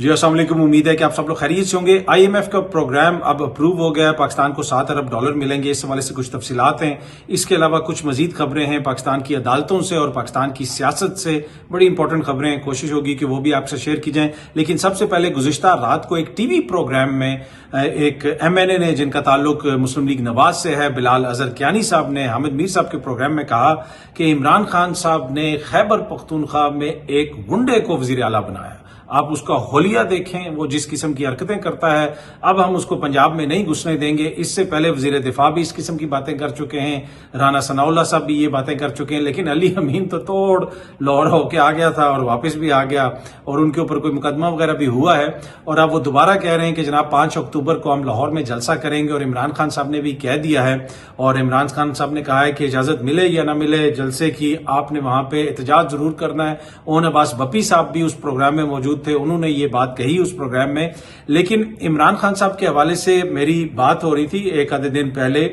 جی السلام علیکم، امید ہے کہ آپ سب لوگ خیریت سے ہوں گے۔ آئی ایم ایف کا پروگرام اب اپروو ہو گیا ہے، پاکستان کو $7 ارب ملیں گے، اس حوالے سے کچھ تفصیلات ہیں۔ اس کے علاوہ کچھ مزید خبریں ہیں پاکستان کی عدالتوں سے اور پاکستان کی سیاست سے، بڑی امپورٹنٹ خبریں ہیں، کوشش ہوگی کہ وہ بھی آپ سے شیئر کی جائیں۔ لیکن سب سے پہلے گزشتہ رات کو ایک ٹی وی پروگرام میں ایک ایم این اے نے، جن کا تعلق مسلم لیگ نواز سے ہے، بلال اظہر کیانی صاحب نے حامد میر صاحب کے پروگرام میں کہا کہ عمران خان صاحب نے خیبر پختونخوا میں ایک گنڈے کو وزیر اعلیٰ بنایا۔ آپ اس کا حلیہ دیکھیں، وہ جس قسم کی حرکتیں کرتا ہے۔ اب ہم اس کو پنجاب میں نہیں گھسنے دیں گے۔ اس سے پہلے وزیر دفاع بھی اس قسم کی باتیں کر چکے ہیں، رانا ثناء اللہ صاحب بھی یہ باتیں کر چکے ہیں، لیکن علی امین تو توڑ لاہور ہو کے آ گیا تھا اور واپس بھی آ گیا، اور ان کے اوپر کوئی مقدمہ وغیرہ بھی ہوا ہے، اور اب وہ دوبارہ کہہ رہے ہیں کہ جناب 5 اکتوبر کو ہم لاہور میں جلسہ کریں گے، اور عمران خان صاحب نے بھی کہہ دیا ہے، اور عمران خان صاحب نے کہا ہے کہ اجازت ملے یا نہ ملے جلسے کی، آپ نے وہاں پہ احتجاج ضرور کرنا ہے۔ اون عباس بپی صاحب بھی اس پروگرام میں موجود تھے، انہوں نے یہ بات کہی اس پروگرام میں۔ لیکن عمران خان صاحب کے حوالے سے میری بات ہو رہی تھی ایک آدھے دن پہلے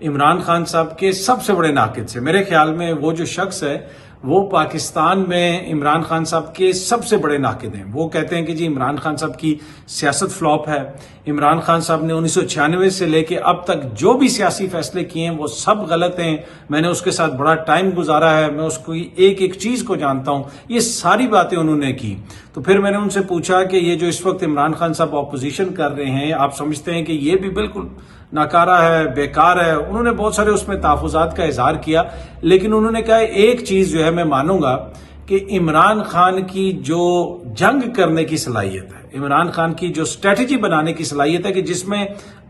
عمران خان صاحب کے سب سے بڑے ناقد سے۔ میرے خیال میں وہ جو شخص ہے وہ پاکستان میں عمران خان صاحب کے سب سے بڑے ناقد ہیں۔ وہ کہتے ہیں کہ جی عمران خان صاحب کی سیاست فلاپ ہے، عمران خان صاحب نے 1996 سے لے کے اب تک جو بھی سیاسی فیصلے کیے ہیں وہ سب غلط ہیں، میں نے اس کے ساتھ بڑا ٹائم گزارا ہے، میں اس کی ایک ایک چیز کو جانتا ہوں، یہ ساری باتیں انہوں نے کی۔ تو پھر میں نے ان سے پوچھا کہ یہ جو اس وقت عمران خان صاحب اپوزیشن کر رہے ہیں، آپ سمجھتے ہیں کہ یہ بھی بالکل ناکارہ ہے، بیکار ہے؟ انہوں نے بہت سارے اس میں تحفظات کا اظہار کیا، لیکن انہوں نے کہا ایک چیز جو ہے میں مانوں گا کہ عمران خان کی جو جنگ کرنے کی صلاحیت ہے، عمران خان کی جو اسٹریٹجی بنانے کی صلاحیت ہے کہ جس میں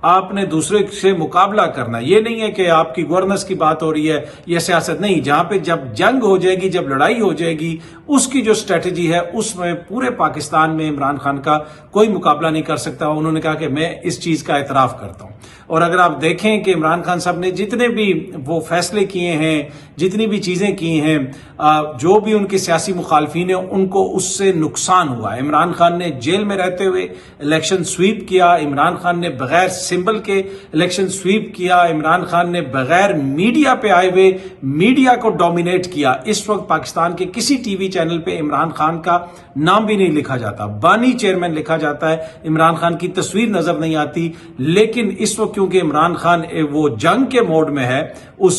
آپ نے دوسرے سے مقابلہ کرنا ہے، یہ نہیں ہے کہ آپ کی گورننس کی بات ہو رہی ہے یا سیاست، نہیں، جہاں پہ جب جنگ ہو جائے گی، جب لڑائی ہو جائے گی، اس کی جو اسٹریٹجی ہے اس میں پورے پاکستان میں عمران خان کا کوئی مقابلہ نہیں کر سکتا۔ انہوں نے کہا کہ میں اس چیز کا اعتراف کرتا ہوں، اور اگر آپ دیکھیں کہ عمران خان صاحب نے جتنے بھی وہ فیصلے کیے ہیں، جتنی بھی چیزیں کی ہیں، جو بھی ان کے سیاسی مخالفین ہیں ان کو اس سے نقصان ہوا۔ عمران خان نے جیل میں رہتے ہوئے الیکشن سویپ کیا، عمران خان نے بغیر سمبل کے الیکشن سویپ کیا، عمران خان نے بغیر میڈیا پہ آئے ہوئے میڈیا کو ڈومینیٹ کیا۔ اس وقت پاکستان کے کسی ٹی وی چینل پہ عمران خان کا نام بھی نہیں لکھا جاتا، بانی چیئرمین لکھا جاتا ہے، عمران خان کی تصویر نظر نہیں آتی۔ لیکن اس وقت کیونکہ عمران خان وہ جنگ کے موڈ میں ہے،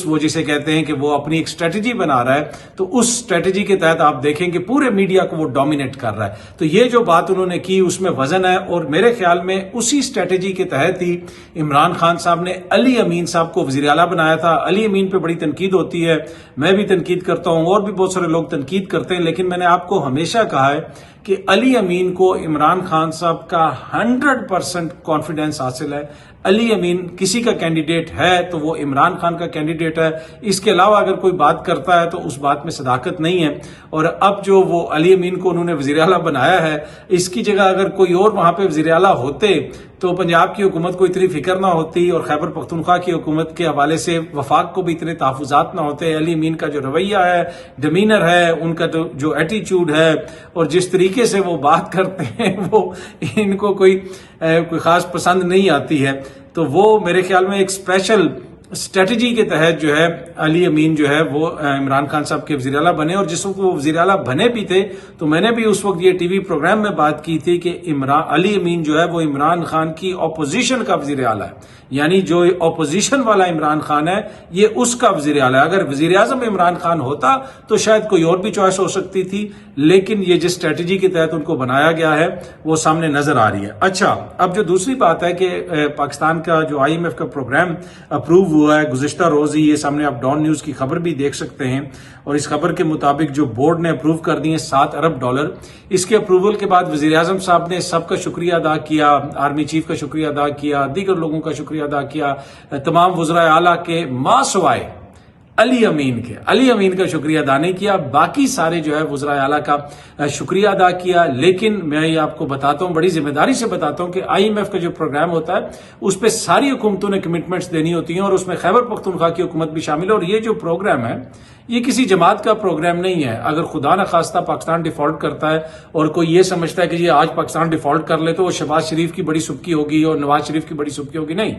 وہ جسے کہتے ہیں کہ وہ اپنی ایک اسٹریٹجی بنا رہا ہے، تو اس اسٹریٹجی کے تحت آپ دیکھیں کہ پورے میڈیا کو وہ ڈومینیٹ کر رہا ہے۔ تو یہ جو بات انہوں نے کی اس میں وزن ہے، اور میرے خیال میں اسی اسٹریٹجی کے تحت ہی عمران خان صاحب نے علی امین صاحب کو وزیر اعلیٰ بنایا تھا۔ علی امین پہ بڑی تنقید ہوتی ہے، میں بھی تنقید کرتا ہوں اور بھی بہت سارے لوگ تنقید کرتے ہیں، لیکن میں نے آپ کو ہمیشہ کہا ہے کہ علی امین کو عمران خان صاحب کا 100% کانفیڈنس حاصل ہے۔ علی امین کسی کا کینڈیڈیٹ ہے تو وہ عمران خان کا کینڈیڈیٹ ہے، اس کے علاوہ اگر کوئی بات کرتا ہے تو اس بات میں صداقت نہیں ہے۔ اور اب جو وہ علی امین کو انہوں نے وزیر اعلیٰ بنایا ہے، اس کی جگہ اگر کوئی اور وہاں پہ وزیر اعلیٰ ہوتے تو پنجاب کی حکومت کو اتنی فکر نہ ہوتی، اور خیبر پختونخوا کی حکومت کے حوالے سے وفاق کو بھی اتنے تحفظات نہ ہوتے۔ علی امین کا جو رویہ ہے، ڈیمینر ہے، ان کا جو ایٹیچیوڈ ہے، اور جس طریقے سے وہ بات کرتے ہیں، وہ ان کو کوئی خاص پسند نہیں آتی ہے۔ تو وہ میرے خیال میں ایک اسپیشل اسٹریٹجی کے تحت جو ہے علی امین جو ہے وہ عمران خان صاحب کے وزیر اعلیٰ بنے، اور جس وقت وہ وزیر اعلیٰ بنے بھی تھے تو میں نے بھی اس وقت یہ ٹی وی پروگرام میں بات کی تھی کہ علی امین جو ہے وہ عمران خان کی اپوزیشن کا وزیر اعلیٰ ہے، یعنی جو اپوزیشن والا عمران خان ہے یہ اس کا وزیر اعلیٰ ہے۔ اگر وزیر اعظم عمران خان ہوتا تو شاید کوئی اور بھی چوائس ہو سکتی تھی، لیکن یہ جس اسٹریٹجی کے تحت ان کو بنایا گیا ہے وہ سامنے نظر آ رہی ہے۔ اچھا، اب جو دوسری بات ہے کہ پاکستان کا جو آئی ایم ایف کا پروگرام اپروو ہوا ہے گزشتہ روز ہی، یہ سامنے آپ ڈان نیوز کی خبر بھی دیکھ سکتے ہیں، اور اس خبر کے مطابق جو بورڈ نے اپروو کر دیے $7 ارب۔ اس کے اپروول کے بعد وزیر اعظم صاحب نے سب کا شکریہ ادا کیا، آرمی چیف کا شکریہ ادا کیا، دیگر لوگوں کا شکریہ ادا کیا، تمام وزرائے اعلیٰ کے ماں سوائے علی امین کا شکریہ ادا نہیں کیا، باقی سارے جو ہے وزرائے اعلیٰ کا شکریہ ادا کیا۔ لیکن میں یہ آپ کو بتاتا ہوں، بڑی ذمہ داری سے بتاتا ہوں کہ آئی ایم ایف کا جو پروگرام ہوتا ہے اس پہ ساری حکومتوں نے کمٹمنٹس دینی ہوتی ہیں، اور اس میں خیبر پختونخوا کی حکومت بھی شامل ہے۔ اور یہ جو پروگرام ہے یہ کسی جماعت کا پروگرام نہیں ہے۔ اگر خدا نخواستہ پاکستان ڈیفالٹ کرتا ہے اور کوئی یہ سمجھتا ہے کہ یہ آج پاکستان ڈیفالٹ کر لے تو وہ شہباز شریف کی بڑی سبکی ہوگی اور نواز شریف کی بڑی سبکی ہوگی، نہیں،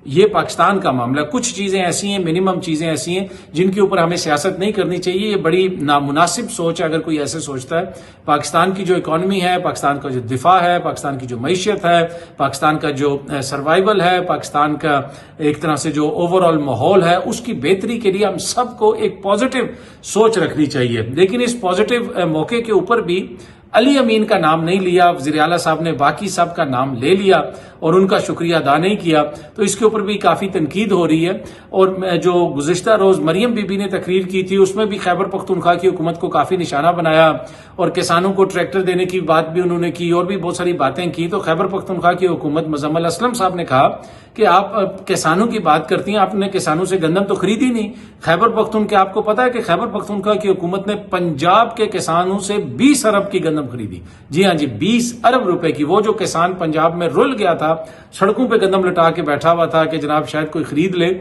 یہ پاکستان کا معاملہ. کچھ چیزیں ایسی ہیں, منیمم چیزیں ایسی ہیں جن کے اوپر ہمیں سیاست نہیں کرنی چاہیے. یہ بڑی نامناسب سوچ ہے اگر کوئی ایسے سوچتا ہے. پاکستان کی جو اکانومی ہے, پاکستان کا جو دفاع ہے, پاکستان کی جو معیشت ہے, پاکستان کا جو سروائیول ہے, پاکستان کا ایک طرح سے جو اوور آل ماحول ہے, اس کی بہتری کے لیے ہم سب کو ایک پازیٹو سوچ رکھنی چاہیے. لیکن اس پازیٹو موقع کے اوپر بھی علی امین کا نام نہیں لیا, وزیر اعلیٰ صاحب نے باقی سب کا نام لے لیا اور ان کا شکریہ ادا نہیں کیا. تو اس کے اوپر بھی کافی تنقید ہو رہی ہے. اور جو گزشتہ روز مریم بی بی نے تقریر کی تھی, اس میں بھی خیبر پختونخوا کی حکومت کو کافی نشانہ بنایا اور کسانوں کو ٹریکٹر دینے کی بات بھی انہوں نے کی اور بھی بہت ساری باتیں کی. تو خیبر پختونخوا کی حکومت مزمل اسلم صاحب نے کہا کہ آپ کسانوں کی بات کرتی ہیں, آپ نے کسانوں سے گندم تو خریدی نہیں. خیبر پختونخوا آپ کو پتا ہے کہ خیبر پختونخوا کی حکومت نے پنجاب کے کسانوں سے 20 ارب کی گندم خریدی. جی ہاں جی, 20 ارب روپے کی. وہ جو کسان پنجاب میں رل گیا تھا, سڑکوں پہ گندم لٹا کے بیٹھا ہوا تھا کہ جناب شاید کوئی خرید لے,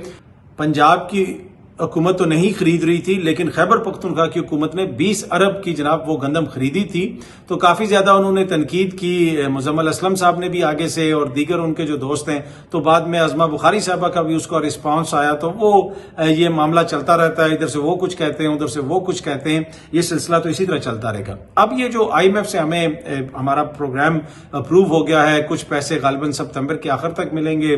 پنجاب کی حکومت تو نہیں خرید رہی تھی لیکن خیبر پختونخوا کی حکومت نے 20 ارب کی جناب وہ گندم خریدی تھی. تو کافی زیادہ انہوں نے تنقید کی. مزمل اسلم صاحب نے بھی آگے سے اور دیگر ان کے جو دوست ہیں. تو بعد میں ازما بخاری صاحبہ کا بھی اس کا رسپانس آیا. تو وہ یہ معاملہ چلتا رہتا ہے, ادھر سے وہ کچھ کہتے ہیں, ادھر سے وہ کچھ کہتے ہیں. یہ سلسلہ تو اسی طرح چلتا رہے گا. اب یہ جو آئی ایم ایف سے ہمیں ہمارا پروگرام اپروو ہو گیا ہے, کچھ پیسے غالباً سپتمبر کے آخر تک ملیں گے,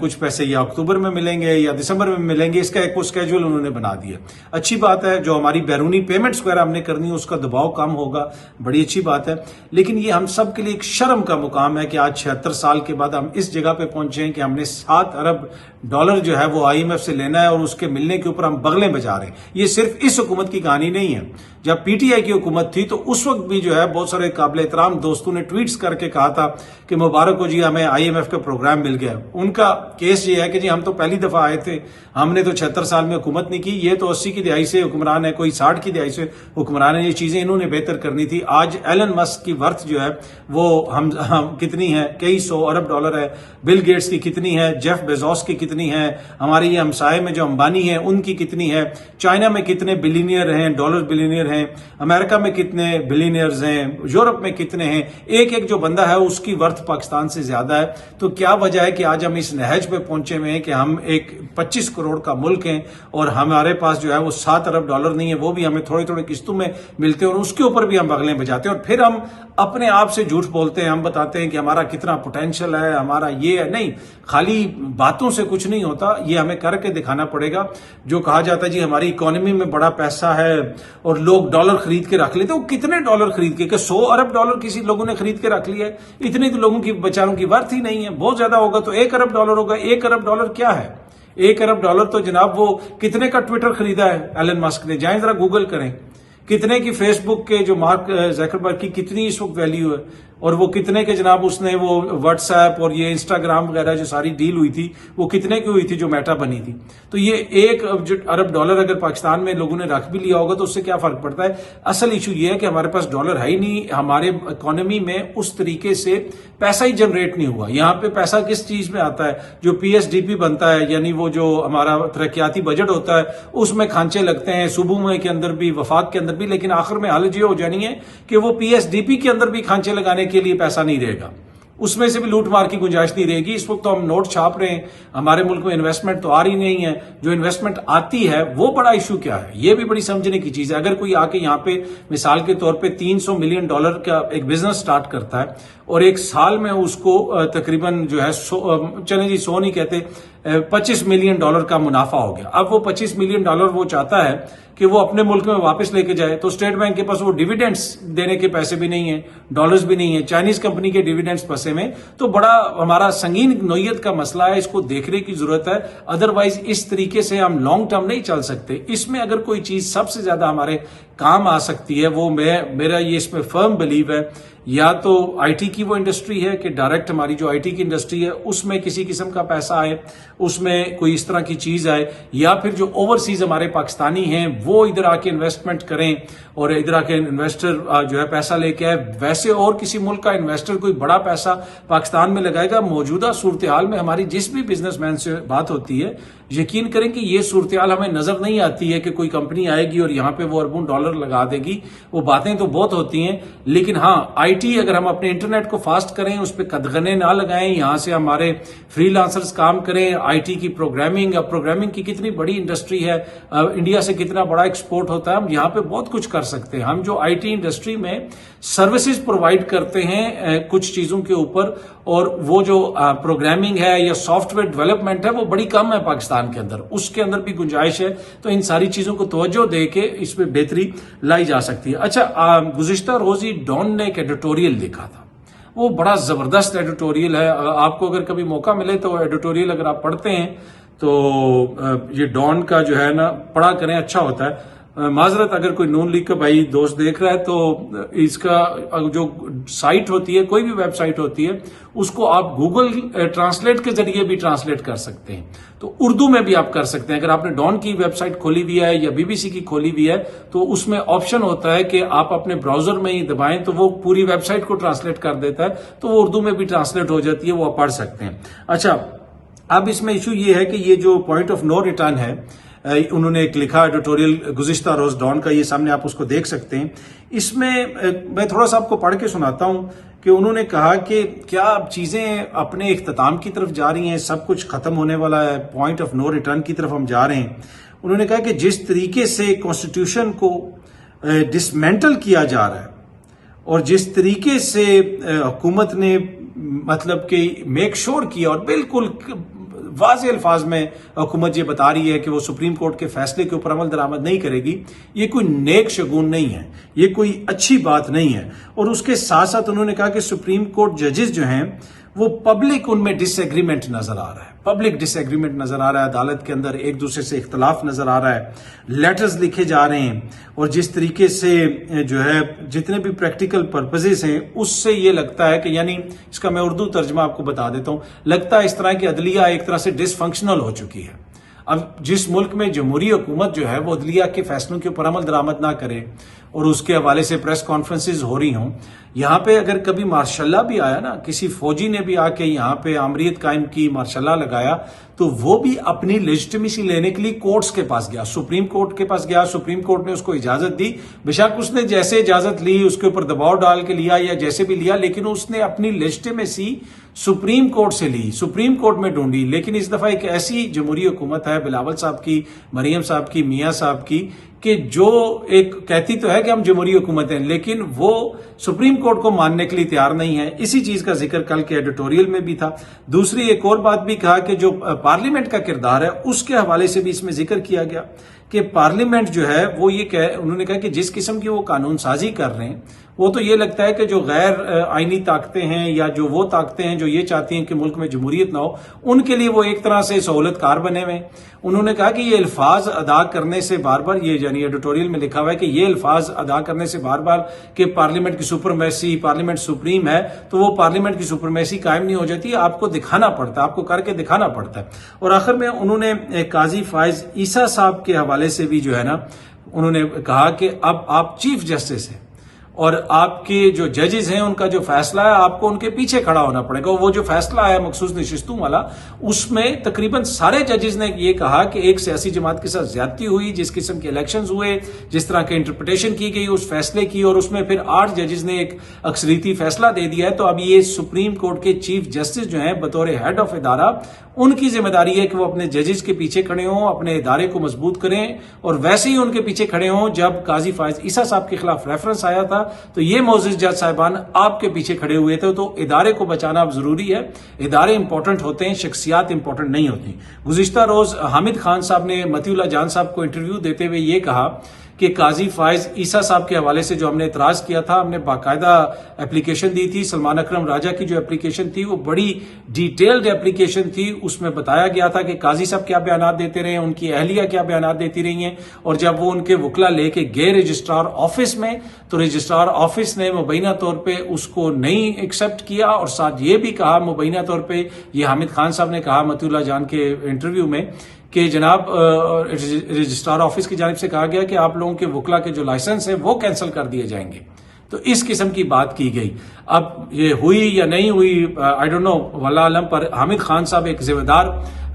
کچھ پیسے یا اکتوبر میں ملیں گے یا دسمبر میں ملیں گے. اس کا ایک اسکیجول انہوں نے بنا دیا. اچھی بات ہے. جو ہماری بیرونی پیمنٹس وغیرہ ہم نے کرنی ہے اس کا دباؤ کم ہوگا, بڑی اچھی بات ہے. لیکن یہ ہم سب کے لیے ایک شرم کا مقام ہے کہ آج 76 سال کے بعد ہم اس جگہ پہ پہنچے ہیں کہ ہم نے 7 ارب ڈالر جو ہے وہ آئی ایم ایف سے لینا ہے اور اس کے ملنے کے اوپر ہم بغلیں بجا رہے ہیں. یہ صرف اس حکومت کی کہانی نہیں ہے. جب پی ٹی آئی کی حکومت تھی تو اس وقت بھی جو ہے بہت سارے قابل احترام دوستوں نے ٹویٹس کر کے کہا تھا کہ مبارک ہو جی, ہمیں آئی ایم ایف کا پروگرام مل گیا. ان کا کیس یہ ہے کہ جی ہم تو پہلی دفعہ آئے تھے, ہم نے تو 76 سال میں حکومت نہیں کی, یہ تو 80 کی دہائی سے حکمران ہے, کوئی 60 کی دہائی سے حکمران ہے. یہ چیزیں انہوں نے بہتر کرنی تھی. آج ایلن مسک کی ورتھ جو ہے وہ ہم کتنی ہے, کئی 100 ارب ڈالر ہے. بل گیٹس کی کتنی ہے, جیف بیزوس کی کتنی ہے, ہمارے یہ ہمسائے میں جو امبانی ہیں ان کی کتنی ہے, چائنا میں کتنے بلینئر ہیں, ڈالر بلینئر ہیں, امریکہ میں کتنے بلینئرز ہیں, یورپ میں کتنے ہیں. ایک ایک جو بندہ ہے اس کی ورتھ پاکستان سے زیادہ ہے. تو کیا وجہ ہے کہ آج ہم اس نہج پہ پہنچے ہوئے ہیں کہ ہم ایک 25 کروڑ کا ملک ہیں اور ہمارے پاس جو ہے وہ 7 ارب ڈالر نہیں ہے, وہ بھی ہمیں تھوڑے تھوڑے قسطوں میں ملتے ہیں اور اس کے اوپر بھی ہم بغلیں بجاتے ہیں. اور پھر ہم اپنے آپ سے جھوٹ بولتے ہیں, ہم بتاتے ہیں کہ ہمارا کتنا پوٹینشل ہے, ہمارا یہ ہے. نہیں, خالی باتوں سے کچھ نہیں ہوتا, یہ ہمیں کر کے دکھانا پڑے گا. جو کہا جاتا ہے جی ہماری اکانومی میں بڑا پیسہ ہے اور لوگ ڈالر خرید کے رکھ لیتے, وہ کتنے ڈالر خرید کے, کہ 100 ارب ڈالر کسی لوگوں نے خرید کے رکھ لیا ہے. اتنی تو لوگوں کی بیچاروں کی ورتھ ہی نہیں ہے. بہت زیادہ ہوگا تو 1 ارب ڈالر ہوگا. 1 ارب ڈالر کیا ہے؟ 1 ارب ڈالر تو جناب وہ کتنے کا ٹویٹر خریدا ہے ایلن مسک نے, جائیں ذرا گوگل کریں. کتنے کی فیس بک کے جو مارک زکربرگ کی کتنی اس وقت ویلیو ہے, اور وہ کتنے کے جناب اس نے وہ واٹس ایپ اور یہ انسٹاگرام وغیرہ جو ساری ڈیل ہوئی تھی وہ کتنے کی ہوئی تھی جو میٹا بنی تھی. تو یہ 1 ارب ڈالر اگر پاکستان میں لوگوں نے رکھ بھی لیا ہوگا تو اس سے کیا فرق پڑتا ہے. اصل ایشو یہ ہے کہ ہمارے پاس ڈالر ہے ہی نہیں, ہمارے اکانومی میں اس طریقے سے پیسہ ہی جنریٹ نہیں ہوا. یہاں پہ پیسہ کس چیز میں آتا ہے؟ جو پی ایس ڈی پی بنتا ہے, یعنی وہ جو ہمارا ترقیاتی بجٹ ہوتا ہے اس میں کھانچے لگتے ہیں, صوبوں میں کے اندر بھی, وفاق کے اندر بھی, لیکن آخر میں حالت یہ ہو جانی ہے کہ وہ پی ایس ڈی پی کے اندر بھی کھانچے لگانے کے لیے پیسہ نہیں رہے گا, اس میں سے بھی لوٹ مار کی گنجائش نہیں رہے گی. اس وقت تو ہم نوٹ چھاپ رہے ہیں, ہمارے ملک میں انویسٹمنٹ تو آ رہی نہیں ہے. جو انویسٹمنٹ آتی ہے وہ بڑا ایشو کیا ہے, یہ بھی بڑی سمجھنے کی چیز ہے. اگر کوئی آ کے یہاں پہ مثال کے طور پہ 300 ملین ڈالر کا ایک بزنس سٹارٹ کرتا ہے اور ایک سال میں اس کو تقریباً جو ہے چلیں جی 100 نہیں کہتے, 25 ملین ڈالر کا منافع ہو گیا. اب وہ 25 ملین ڈالر وہ چاہتا ہے کہ وہ اپنے ملک میں واپس لے کے جائے, تو اسٹیٹ بینک کے پاس وہ ڈیویڈنڈز دینے کے پیسے بھی نہیں ہیں, ڈالرز بھی نہیں ہیں, چائنیز کمپنی کے ڈیویڈنڈز پسے میں. تو بڑا ہمارا سنگین نوعیت کا مسئلہ ہے, اس کو دیکھنے کی ضرورت ہے. ادروائز اس طریقے سے ہم لانگ ٹرم نہیں چل سکتے. اس میں اگر کوئی چیز سب سے زیادہ ہمارے کام آ سکتی ہے, وہ میرا یہ اس میں فرم بلیو ہے, یا تو آئی ٹی کی وہ انڈسٹری ہے کہ ڈائریکٹ ہماری جو آئی ٹی کی انڈسٹری ہے اس میں کسی قسم کا پیسہ آئے, اس میں کوئی اس طرح کی چیز آئے, یا پھر جو اوورسیز ہمارے پاکستانی ہیں وہ ادھر آ کے انویسٹمنٹ کریں اور ادھر آ کے انویسٹر جو ہے پیسہ لے کے آئے. ویسے اور کسی ملک کا انویسٹر کوئی بڑا پیسہ پاکستان میں لگائے گا؟ موجودہ صورتحال میں ہماری جس بھی بزنس مین سے بات ہوتی ہے, یقین کریں کہ یہ صورتحال ہمیں نظر نہیں آتی ہے کہ کوئی کمپنی آئے گی اور یہاں پہ وہ اربوں ڈالر ڈالر لگا دے گی. وہ باتیں تو بہت ہوتی ہیں, لیکن ہاں آئی ٹی اگر ہم اپنے انٹرنیٹ کو فاسٹ کریں, اس پہ قدغنے نہ لگائیں, یہاں سے ہمارے فری لانسرز کام کریں, آئی ٹی کی پروگرامنگ کی کتنی بڑی انڈسٹری ہے, انڈیا سے کتنا بڑا ایکسپورٹ ہوتا ہے, ہم یہاں پہ بہت کچھ کر سکتے ہیں. ہم جو آئی ٹی انڈسٹری میں سروسز پرووائڈ کرتے ہیں کچھ چیزوں کے اوپر, اور وہ جو پروگرامنگ ہے یا سافٹ ویئر ڈیولپمنٹ ہے وہ بڑی کم ہے پاکستان کے اندر, اس کے اندر بھی گنجائش ہے. تو ان ساری چیزوں کو توجہ دے کے اس پہ بہتری لائی جا سکتی ہے. اچھا, گزشتہ روز ہی ڈان نے ایک ایڈیٹوریل لکھا تھا, وہ بڑا زبردست ایڈیٹوریل ہے. آپ کو اگر کبھی موقع ملے تو ایڈیٹوریل اگر آپ پڑھتے ہیں تو یہ ڈان کا جو ہے نا پڑھا کریں, اچھا ہوتا ہے. معذرت اگر کوئی نون لیگ کا بھائی دوست دیکھ رہا ہے تو اس کا جو سائٹ ہوتی ہے, کوئی بھی ویب سائٹ ہوتی ہے, اس کو آپ گوگل ٹرانسلیٹ کے ذریعے بھی ٹرانسلیٹ کر سکتے ہیں. تو اردو میں بھی آپ کر سکتے ہیں. اگر آپ نے ڈان کی ویب سائٹ کھولی ہوئی ہے یا بی بی سی کی کھولی ہوئی ہے تو اس میں آپشن ہوتا ہے کہ آپ اپنے براؤزر میں ہی دبائیں تو وہ پوری ویب سائٹ کو ٹرانسلیٹ کر دیتا ہے, تو وہ اردو میں بھی ٹرانسلیٹ ہو جاتی ہے, وہ آپ پڑھ سکتے ہیں. اچھا, اب اس میں ایشو یہ ہے کہ یہ جو پوائنٹ آف نو ریٹرن ہے, انہوں نے ایک لکھا ایڈیٹوریل گزشتہ روز ڈان کا, یہ سامنے آپ اس کو دیکھ سکتے ہیں. اس میں تھوڑا سا آپ کو پڑھ کے سناتا ہوں کہ انہوں نے کہا کہ کیا اب چیزیں اپنے اختتام کی طرف جا رہی ہیں, سب کچھ ختم ہونے والا ہے, پوائنٹ آف نو ریٹرن کی طرف ہم جا رہے ہیں. انہوں نے کہا کہ جس طریقے سے کانسٹیٹیوشن کو ڈسمینٹل کیا جا رہا ہے اور جس طریقے سے حکومت نے مطلب کہ میک شور کیا, اور بالکل واضح الفاظ میں حکومت یہ بتا رہی ہے کہ وہ سپریم کورٹ کے فیصلے کے اوپر عمل درآمد نہیں کرے گی, یہ کوئی نیک شگون نہیں ہے, یہ کوئی اچھی بات نہیں ہے. اور اس کے ساتھ ساتھ انہوں نے کہا کہ سپریم کورٹ ججز جو ہیں وہ پبلک ان میں ڈس ایگریمنٹ نظر آ رہا ہے, پبلک ڈس ایگریمنٹ نظر آ رہا ہے, عدالت کے اندر ایک دوسرے سے اختلاف نظر آ رہا ہے, لیٹرز لکھے جا رہے ہیں, اور جس طریقے سے جو ہے جتنے بھی پریکٹیکل پرپزز ہیں اس سے یہ لگتا ہے کہ, یعنی اس کا میں اردو ترجمہ آپ کو بتا دیتا ہوں, لگتا ہے اس طرح کی عدلیہ ایک طرح سے ڈس فنکشنل ہو چکی ہے. اب جس ملک میں جمہوری حکومت جو ہے وہ عدلیہ کے فیصلوں کے اوپر عمل درآمد نہ کرے اور اس کے حوالے سے پریس کانفرنسز ہو رہی ہوں, یہاں پہ اگر کبھی مارشاء اللہ بھی آیا نا, کسی فوجی نے بھی آ کے یہاں پہ آمریت قائم کی, مارشاء اللہ لگایا, تو وہ بھی اپنی لیجٹمیسی لینے کے لیے کورٹس کے پاس گیا, سپریم کورٹ کے پاس گیا, سپریم کورٹ نے اس کو اجازت دی. بے شک اس نے جیسے اجازت لی اس کے اوپر دباؤ ڈال کے لیا یا جیسے بھی لیا, لیکن اس نے اپنی لیجٹمیسی سپریم کورٹ سے لی, سپریم کورٹ میں ڈھونڈی. لیکن اس دفعہ ایک ایسی جمہوری حکومت ہے بلاول صاحب کی, مریم صاحب کی, میاں صاحب کی, کہ جو ایک کہتی تو ہے کہ ہم جمہوری حکومت ہیں, لیکن وہ سپریم کورٹ کو ماننے کے لیے تیار نہیں ہے. اسی چیز کا ذکر کل کے ایڈیٹوریل میں بھی تھا. دوسری ایک اور بات بھی کہا کہ جو پارلیمنٹ کا کردار ہے اس کے حوالے سے بھی اس میں ذکر کیا گیا کہ پارلیمنٹ جو ہے وہ انہوں نے کہا کہ جس قسم کی وہ قانون سازی کر رہے ہیں وہ تو یہ لگتا ہے کہ جو غیر آئینی طاقتیں ہیں یا جو وہ طاقتیں ہیں جو یہ چاہتی ہیں کہ ملک میں جمہوریت نہ ہو, ان کے لیے وہ ایک طرح سے سہولت کار بنے ہوئے. انہوں نے کہا کہ یہ الفاظ ادا کرنے سے بار بار, یہ یعنی ایڈیٹوریل میں لکھا ہوا ہے کہ یہ الفاظ ادا کرنے سے بار بار کہ پارلیمنٹ کی سپرمیسی, پارلیمنٹ سپریم ہے, تو وہ پارلیمنٹ کی سپرمیسی قائم نہیں ہو جاتی, آپ کو دکھانا پڑتا ہے, آپ کو کر کے دکھانا پڑتا ہے. اور آخر میں انہوں نے قاضی فائز عیسیٰ صاحب کے حوالے سے بھی جو ہے نا, انہوں نے کہا کہ اب آپ چیف جسٹس ہیں اور آپ کے جو ججز ہیں ان کا جو فیصلہ ہے آپ کو ان کے پیچھے کھڑا ہونا پڑے گا. وہ جو فیصلہ ہے مخصوص نشستوں والا, اس میں تقریباً سارے ججز نے یہ کہا کہ ایک سیاسی جماعت کے ساتھ زیادتی ہوئی, جس قسم کے الیکشنز ہوئے, جس طرح کے انٹرپریٹیشن کی گئی اس فیصلے کی, اور اس میں پھر 8 ججز نے ایک اکثریتی فیصلہ دے دیا ہے. تو اب یہ سپریم کورٹ کے چیف جسٹس جو ہیں بطور ہیڈ آف ادارہ, ان کی ذمہ داری ہے کہ وہ اپنے ججز کے پیچھے کھڑے ہوں, اپنے ادارے کو مضبوط کریں, اور ویسے ہی ان کے پیچھے کھڑے ہوں. جب قاضی فائز عیسیٰ صاحب کے خلاف ریفرنس آیا تھا تو یہ معزز جج صاحبان آپ کے پیچھے کھڑے ہوئے تھے. تو ادارے کو بچانا اب ضروری ہے, ادارے امپورٹنٹ ہوتے ہیں, شخصیات امپورٹنٹ نہیں ہوتی. گزشتہ روز حامد خان صاحب نے متی اللہ جان صاحب کو انٹرویو دیتے ہوئے یہ کہا کہ قاضی فائز عیسیٰ صاحب کے حوالے سے جو ہم نے اعتراض کیا تھا, ہم نے باقاعدہ اپلیکیشن دی تھی. سلمان اکرم راجہ کی جو اپلیکیشن تھی وہ بڑی ڈیٹیلڈ اپلیکیشن تھی, اس میں بتایا گیا تھا کہ قاضی صاحب کیا بیانات دیتے رہے ہیں, ان کی اہلیہ کیا بیانات دیتی رہی ہیں, اور جب وہ ان کے وکلا لے کے گئے رجسٹرار آفس میں تو رجسٹرار آفس نے مبینہ طور پہ اس کو نہیں ایکسپٹ کیا, اور ساتھ یہ بھی کہا مبینہ طور پہ, یہ حامد خان صاحب نے کہا متی اللہ جان کے انٹرویو میں, کہ جناب رجسٹرار آفس کی جانب سے کہا گیا کہ آپ لوگوں کے وکلا کے جو لائسنس ہیں وہ کینسل کر دیے جائیں گے. تو اس قسم کی بات کی گئی. اب یہ ہوئی یا نہیں ہوئی آئی ڈونٹ نو, واللہ عالم, پر حامد خان صاحب ایک ذمہ دار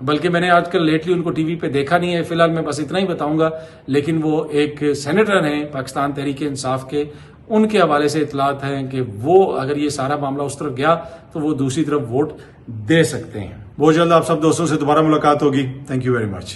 بلکہ میں نے آج کل لیٹلی ان کو ٹی وی پہ دیکھا نہیں ہے. فی الحال میں بس اتنا ہی بتاؤں گا. لیکن وہ ایک سینیٹر ہیں پاکستان تحریک انصاف کے. ان کے حوالے سے اطلاعات ہیں کہ وہ اگر یہ سارا معاملہ اس طرف گیا تو وہ دوسری طرف ووٹ دے سکتے ہیں. بہت جلد آپ سب دوستوں سے دوبارہ ملاقات ہوگی. Thank you very much.